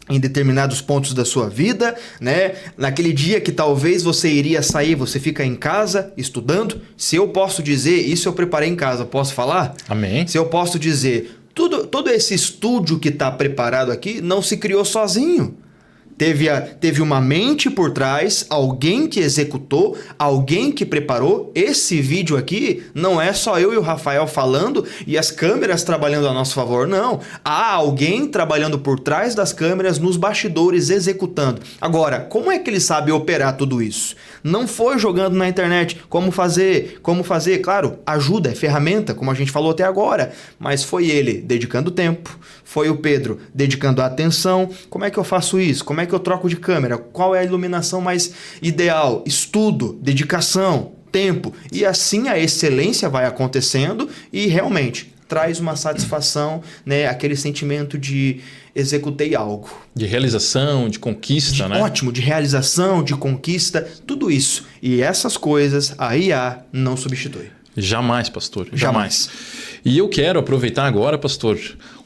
em determinados pontos da sua vida, né? Naquele dia que talvez você iria sair, você fica em casa estudando. Se eu posso dizer, isso eu preparei em casa, posso falar? Amém. Se eu posso dizer, todo esse estúdio que está preparado aqui não se criou sozinho. Teve uma mente por trás, alguém que executou, alguém que preparou. Esse vídeo aqui não é só eu e o Rafael falando e as câmeras trabalhando a nosso favor, não. Há alguém trabalhando por trás das câmeras, nos bastidores, executando. Agora, como é que ele sabe operar tudo isso? Não foi jogando na internet como fazer. Claro, ajuda, é ferramenta, como a gente falou até agora. Mas foi ele dedicando tempo, foi o Pedro dedicando atenção. Como é que eu faço isso? Como é que eu troco de câmera? Qual é a iluminação mais ideal? Estudo, dedicação, tempo. E assim a excelência vai acontecendo e realmente traz uma satisfação, né? Aquele sentimento de executei algo. De realização, de conquista, né? Ótimo, de realização, de conquista, tudo isso. E essas coisas a IA não substitui. Jamais, pastor. Jamais. E eu quero aproveitar agora, pastor,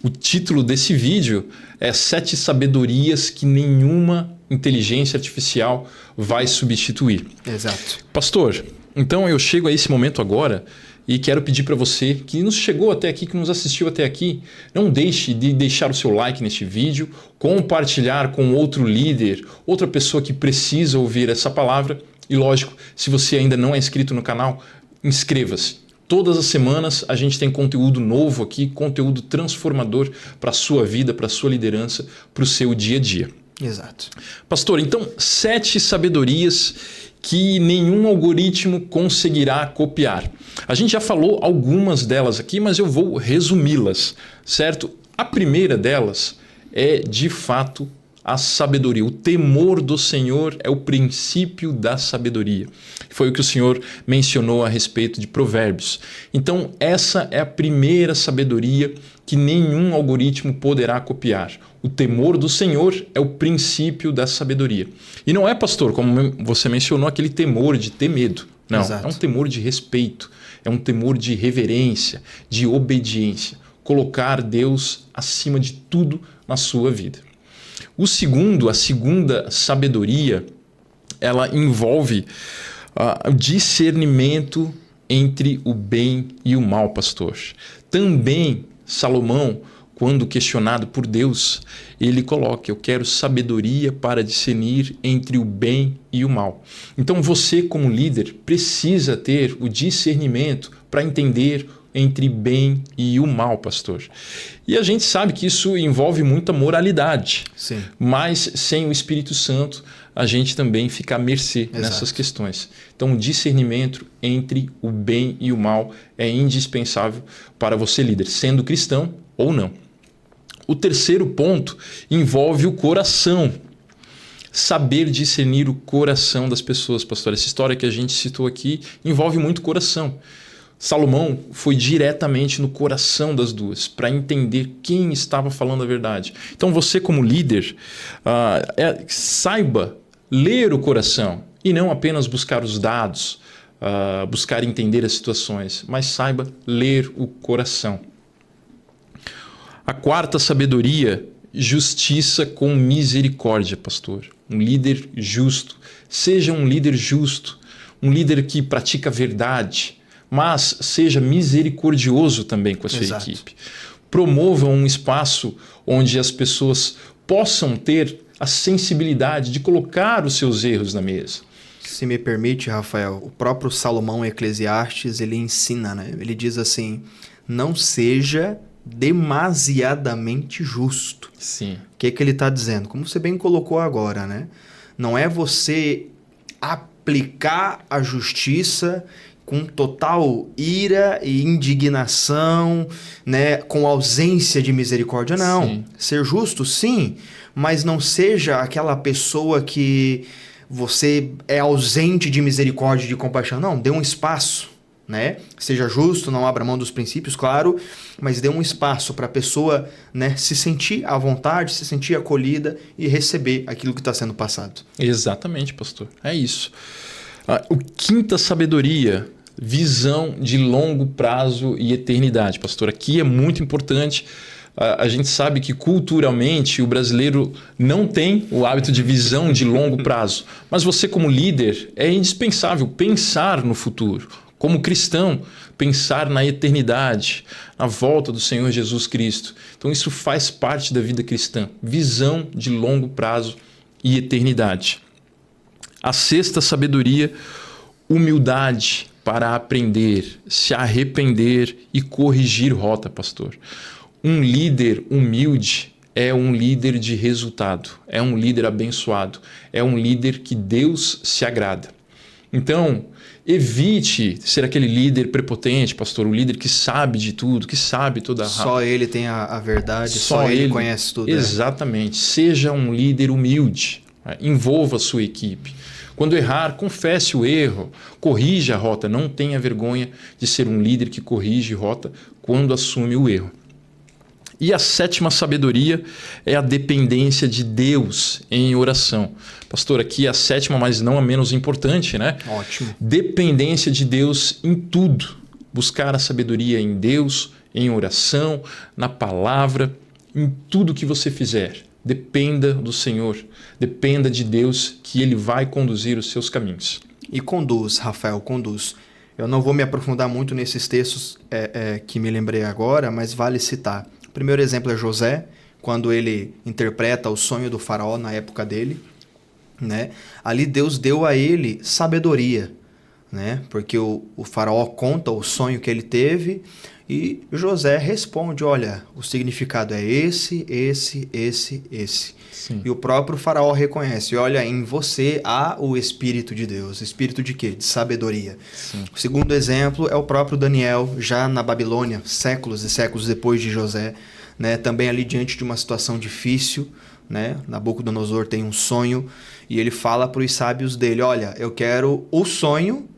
o título desse vídeo é 7 sabedorias que nenhuma inteligência artificial vai substituir. Exato. Pastor, então eu chego a esse momento agora e quero pedir para você que nos chegou até aqui, que nos assistiu até aqui, não deixe de deixar o seu like neste vídeo, compartilhar com outro líder, outra pessoa que precisa ouvir essa palavra. E lógico, se você ainda não é inscrito no canal, inscreva-se. Todas as semanas a gente tem conteúdo novo aqui, conteúdo transformador para a sua vida, para a sua liderança, para o seu dia a dia. Exato. Pastor, então 7 sabedorias que nenhum algoritmo conseguirá copiar. A gente já falou algumas delas aqui, mas eu vou resumi-las, certo? A primeira delas é, de fato, a sabedoria. O temor do Senhor é o princípio da sabedoria. Foi o que o Senhor mencionou a respeito de Provérbios. Então, essa é a primeira sabedoria que nenhum algoritmo poderá copiar. O temor do Senhor é o princípio da sabedoria. E não é, pastor, como você mencionou, aquele temor de ter medo. Não, Exato. É um temor de respeito, é um temor de reverência, de obediência. Colocar Deus acima de tudo na sua vida. A segunda sabedoria, ela envolve o discernimento entre o bem e o mal, pastor. Também Salomão, quando questionado por Deus, ele coloca: eu quero sabedoria para discernir entre o bem e o mal. Então você, como líder, precisa ter o discernimento para entender entre bem e o mal, pastor. E a gente sabe que isso envolve muita moralidade. Sim. Mas sem o Espírito Santo, a gente também fica à mercê nessas questões. Então, o discernimento entre o bem e o mal é indispensável para você, líder, sendo cristão ou não. O terceiro ponto envolve o coração. Saber discernir o coração das pessoas, pastor. Essa história que a gente citou aqui envolve muito coração. Salomão foi diretamente no coração das duas para entender quem estava falando a verdade. Então você, como líder, saiba ler o coração e não apenas buscar os dados, buscar entender as situações, mas saiba ler o coração. A quarta sabedoria, justiça com misericórdia, pastor. Um líder justo. Seja um líder justo, um líder que pratica a verdade, mas seja misericordioso também com a sua equipe. Promova um espaço onde as pessoas possam ter a sensibilidade de colocar os seus erros na mesa. Se me permite, Rafael, o próprio Salomão em Eclesiastes, ele ensina, né? Ele diz assim: não seja demasiadamente justo. Sim. O que ele está dizendo? Como você bem colocou agora, né? Não é você aplicar a justiça com total ira e indignação, né, com ausência de misericórdia, não. Sim. Ser justo, sim, mas não seja aquela pessoa que você é ausente de misericórdia e de compaixão. Não, dê um espaço, né? Seja justo, não abra mão dos princípios, claro, mas dê um espaço para a pessoa, né, se sentir à vontade, se sentir acolhida e receber aquilo que está sendo passado. Exatamente, pastor. É isso. O quinta sabedoria, visão de longo prazo e eternidade, pastor. Aqui é muito importante. A gente sabe que culturalmente o brasileiro não tem o hábito de visão de longo prazo. Mas você, como líder, é indispensável pensar no futuro. Como cristão, pensar na eternidade, na volta do Senhor Jesus Cristo. Então isso faz parte da vida cristã. Visão de longo prazo e eternidade. A sexta sabedoria, humildade para aprender, se arrepender e corrigir rota, pastor. Um líder humilde é um líder de resultado, é um líder abençoado, é um líder que Deus se agrada. Então, evite ser aquele líder prepotente, pastor, o líder que sabe de tudo, que sabe toda a... Só ele tem a verdade, só ele conhece tudo. Exatamente. Seja um líder humilde, envolva a sua equipe. Quando errar, confesse o erro, corrija a rota. Não tenha vergonha de ser um líder que corrige rota quando assume o erro. E a sétima sabedoria é a dependência de Deus em oração. Pastor, aqui a sétima, mas não a menos importante, né? Ótimo. Dependência de Deus em tudo. Buscar a sabedoria em Deus, em oração, na palavra, em tudo que você fizer. Dependa do Senhor, dependa de Deus, que Ele vai conduzir os seus caminhos. E conduz, Rafael, conduz. Eu não vou me aprofundar muito nesses textos que me lembrei agora, mas vale citar. O primeiro exemplo é José, quando ele interpreta o sonho do faraó na época dele, né? Ali Deus deu a ele sabedoria, né? Porque o faraó conta o sonho que ele teve e José responde, olha, o significado é esse. Sim. E o próprio faraó reconhece, olha, em você há o Espírito de Deus. Espírito de quê? De sabedoria. Sim. O segundo exemplo é o próprio Daniel, já na Babilônia, séculos e séculos depois de José, né? Também ali diante de uma situação difícil, né? Nabucodonosor tem um sonho e ele fala para os sábios dele, olha, eu quero o sonho,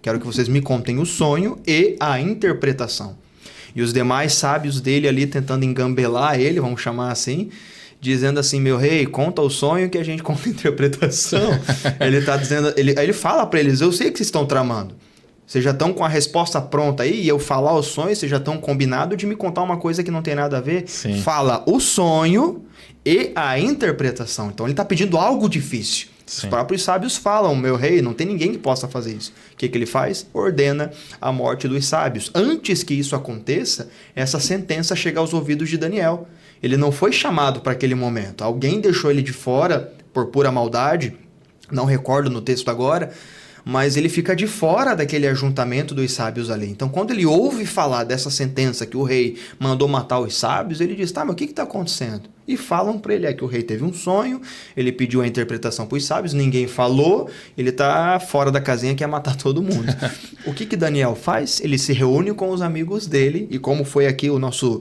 quero que vocês me contem o sonho e a interpretação. E os demais sábios dele ali tentando engambelar ele, vamos chamar assim, dizendo assim, meu rei, conta o sonho que a gente conta a interpretação. Ele tá dizendo, ele fala para eles, eu sei que vocês estão tramando. Vocês já estão com a resposta pronta aí, e eu falar o sonho, vocês já estão combinados de me contar uma coisa que não tem nada a ver. Sim. Fala o sonho e a interpretação. Então ele está pedindo algo difícil. Sim. Os próprios sábios falam, meu rei, não tem ninguém que possa fazer isso. O que ele faz? Ordena a morte dos sábios. Antes que isso aconteça, essa sentença chega aos ouvidos de Daniel. Ele não foi chamado para aquele momento. Alguém deixou ele de fora por pura maldade, não recordo no texto agora, mas ele fica de fora daquele ajuntamento dos sábios ali. Então, quando ele ouve falar dessa sentença que o rei mandou matar os sábios, ele diz, tá, mas o que está acontecendo? E falam para ele, que o rei teve um sonho, ele pediu a interpretação para os sábios, ninguém falou, ele está fora da casinha, quer matar todo mundo. O que Daniel faz? Ele se reúne com os amigos dele, e como foi aqui o nosso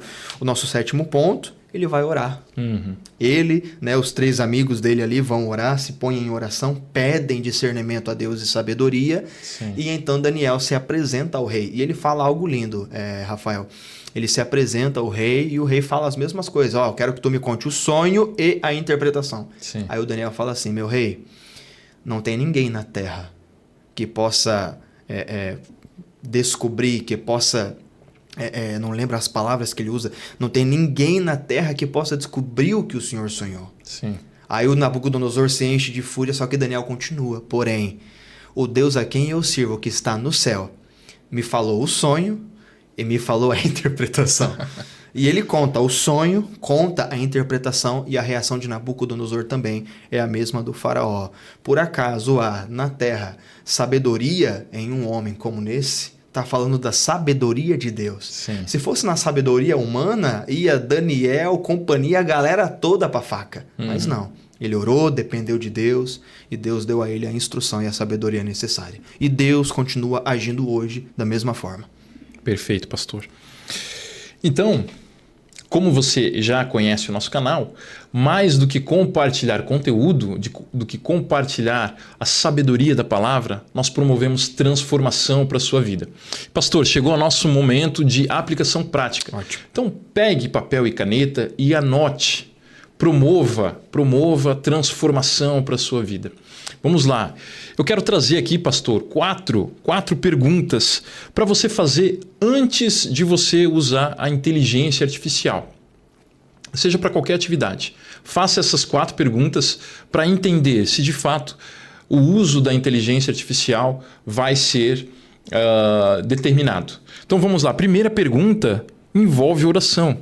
sétimo ponto, ele vai orar. Uhum. Ele, né, os 3 amigos dele ali vão orar, se põem em oração, pedem discernimento a Deus e sabedoria. Sim. E então Daniel se apresenta ao rei. E ele fala algo lindo, Rafael. Ele se apresenta ao rei e o rei fala as mesmas coisas. Eu quero que tu me conte o sonho e a interpretação. Sim. Aí o Daniel fala assim, meu rei, não tem ninguém na terra que possa descobrir, que possa... não lembro as palavras que ele usa. Não tem ninguém na terra que possa descobrir o que o Senhor sonhou. Sim. Aí o Nabucodonosor se enche de fúria, só que Daniel continua. Porém, o Deus a quem eu sirvo, que está no céu, me falou o sonho e me falou a interpretação. E ele conta o sonho, conta a interpretação, e a reação de Nabucodonosor também é a mesma do faraó. Por acaso há na terra sabedoria em um homem como nesse? Está falando da sabedoria de Deus. Sim. Se fosse na sabedoria humana, ia Daniel, companhia, a galera toda para faca. Mas não. Ele orou, dependeu de Deus, e Deus deu a ele a instrução e a sabedoria necessária. E Deus continua agindo hoje da mesma forma. Perfeito, pastor. Então, como você já conhece o nosso canal, mais do que compartilhar conteúdo, do que compartilhar a sabedoria da palavra, nós promovemos transformação para a sua vida. Pastor, chegou o nosso momento de aplicação prática. Ótimo. Então, pegue papel e caneta e anote. Promova transformação para a sua vida. Vamos lá. Eu quero trazer aqui, pastor, quatro perguntas para você fazer antes de você usar a inteligência artificial. Seja para qualquer atividade. Faça essas 4 perguntas para entender se de fato o uso da inteligência artificial vai ser determinado. Então vamos lá. Primeira pergunta envolve oração.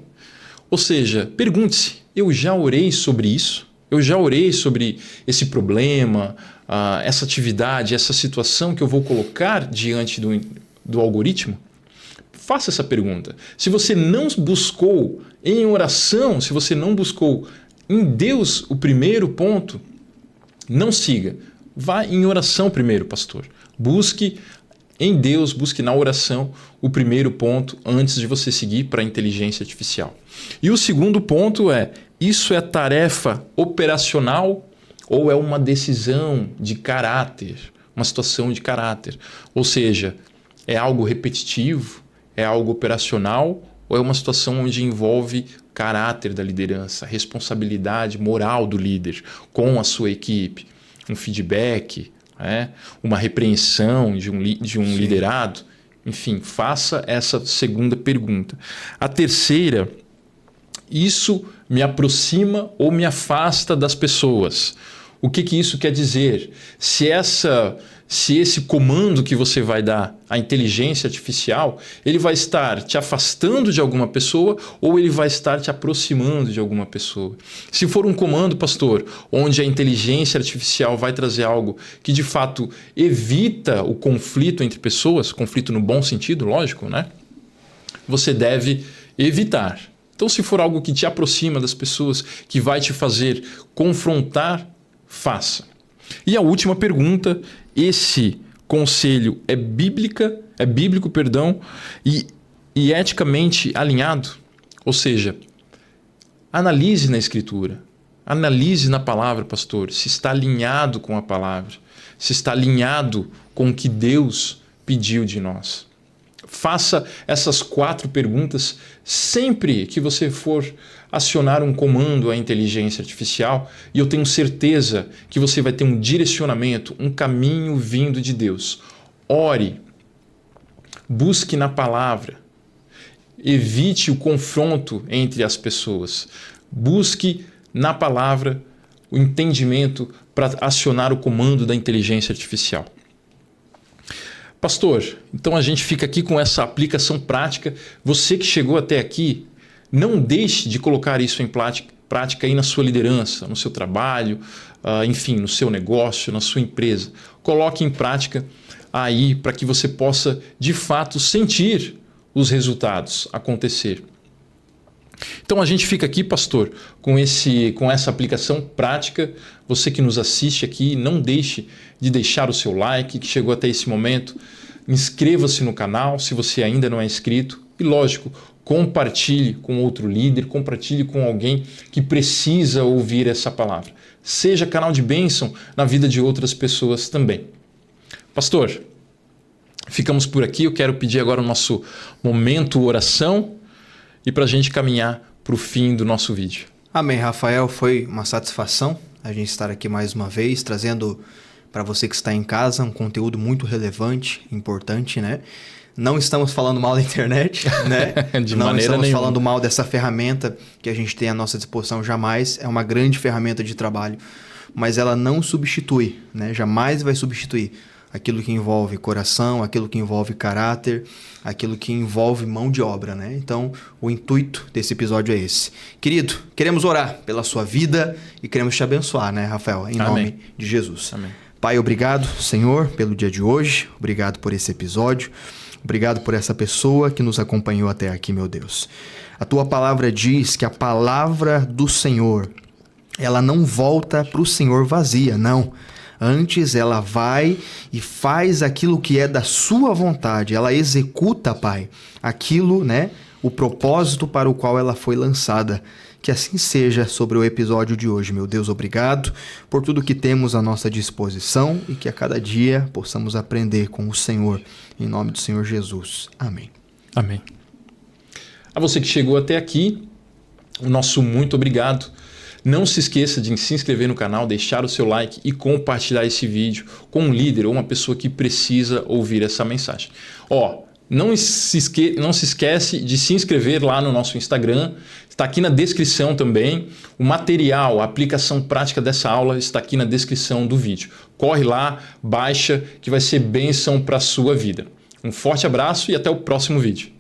Ou seja, pergunte-se, eu já orei sobre isso? Eu já orei sobre esse problema, essa atividade, essa situação que eu vou colocar diante do algoritmo? Faça essa pergunta. Se você não buscou em oração, se você não buscou em Deus o primeiro ponto, não siga. Vá em oração primeiro, pastor. Busque em Deus, busque na oração o primeiro ponto antes de você seguir para a inteligência artificial. E o segundo ponto é: isso é tarefa operacional ou é uma decisão de caráter, uma situação de caráter? Ou seja, é algo repetitivo, é algo operacional ou é uma situação onde envolve caráter da liderança, responsabilidade moral do líder com a sua equipe, um feedback, uma repreensão de um liderado? Enfim, faça essa segunda pergunta. A terceira: isso me aproxima ou me afasta das pessoas? O que isso quer dizer? Se esse comando que você vai dar à inteligência artificial, ele vai estar te afastando de alguma pessoa ou ele vai estar te aproximando de alguma pessoa? Se for um comando, pastor, onde a inteligência artificial vai trazer algo que de fato evita o conflito entre pessoas, conflito no bom sentido, lógico, né? Você deve evitar. Então, se for algo que te aproxima das pessoas, que vai te fazer confrontar, faça. E a última pergunta: esse conselho é bíblico, e eticamente alinhado? Ou seja, analise na Escritura, analise na palavra, pastor, se está alinhado com a palavra, se está alinhado com o que Deus pediu de nós. Faça essas 4 perguntas sempre que você for acionar um comando à inteligência artificial, e eu tenho certeza que você vai ter um direcionamento, um caminho vindo de Deus. Ore, busque na palavra, evite o confronto entre as pessoas, busque na palavra o entendimento para acionar o comando da inteligência artificial. Pastor, então a gente fica aqui com essa aplicação prática. Você que chegou até aqui, não deixe de colocar isso em prática aí na sua liderança, no seu trabalho, enfim, no seu negócio, na sua empresa. Coloque em prática aí para que você possa, de fato, sentir os resultados acontecer. Então a gente fica aqui, pastor, com essa aplicação prática. Você que nos assiste aqui, não deixe de deixar o seu like, que chegou até esse momento. Inscreva-se no canal se você ainda não é inscrito. E lógico, compartilhe com outro líder, compartilhe com alguém que precisa ouvir essa palavra. Seja canal de bênção na vida de outras pessoas também. Pastor, ficamos por aqui. Eu quero pedir agora o nosso momento oração e para a gente caminhar para o fim do nosso vídeo. Amém, Rafael. Foi uma satisfação a gente estar aqui mais uma vez, trazendo para você que está em casa um conteúdo muito relevante, importante, né? Não estamos falando mal da internet, né? Não estamos falando mal dessa ferramenta que a gente tem à nossa disposição, jamais. É uma grande ferramenta de trabalho, mas ela não substitui, né? Jamais vai substituir aquilo que envolve coração, aquilo que envolve caráter, aquilo que envolve mão de obra, né? Então, o intuito desse episódio é esse. Querido, queremos orar pela sua vida e queremos te abençoar, né, Rafael? Em nome de Jesus. Amém. Pai, obrigado, Senhor, pelo dia de hoje. Obrigado por esse episódio. Obrigado por essa pessoa que nos acompanhou até aqui, meu Deus. A tua palavra diz que a palavra do Senhor, ela não volta para o Senhor vazia, não. Antes ela vai e faz aquilo que é da sua vontade. Ela executa, Pai, aquilo, né, o propósito para o qual ela foi lançada. Que assim seja sobre o episódio de hoje, meu Deus. Obrigado por tudo que temos à nossa disposição e que a cada dia possamos aprender com o Senhor. Em nome do Senhor Jesus. Amém. Amém. A você que chegou até aqui, o nosso muito obrigado. Não se esqueça de se inscrever no canal, deixar o seu like e compartilhar esse vídeo com um líder ou uma pessoa que precisa ouvir essa mensagem. Não se esquece de se inscrever lá no nosso Instagram. Está aqui na descrição também. O material, a aplicação prática dessa aula está aqui na descrição do vídeo. Corre lá, baixa, que vai ser bênção para a sua vida. Um forte abraço e até o próximo vídeo.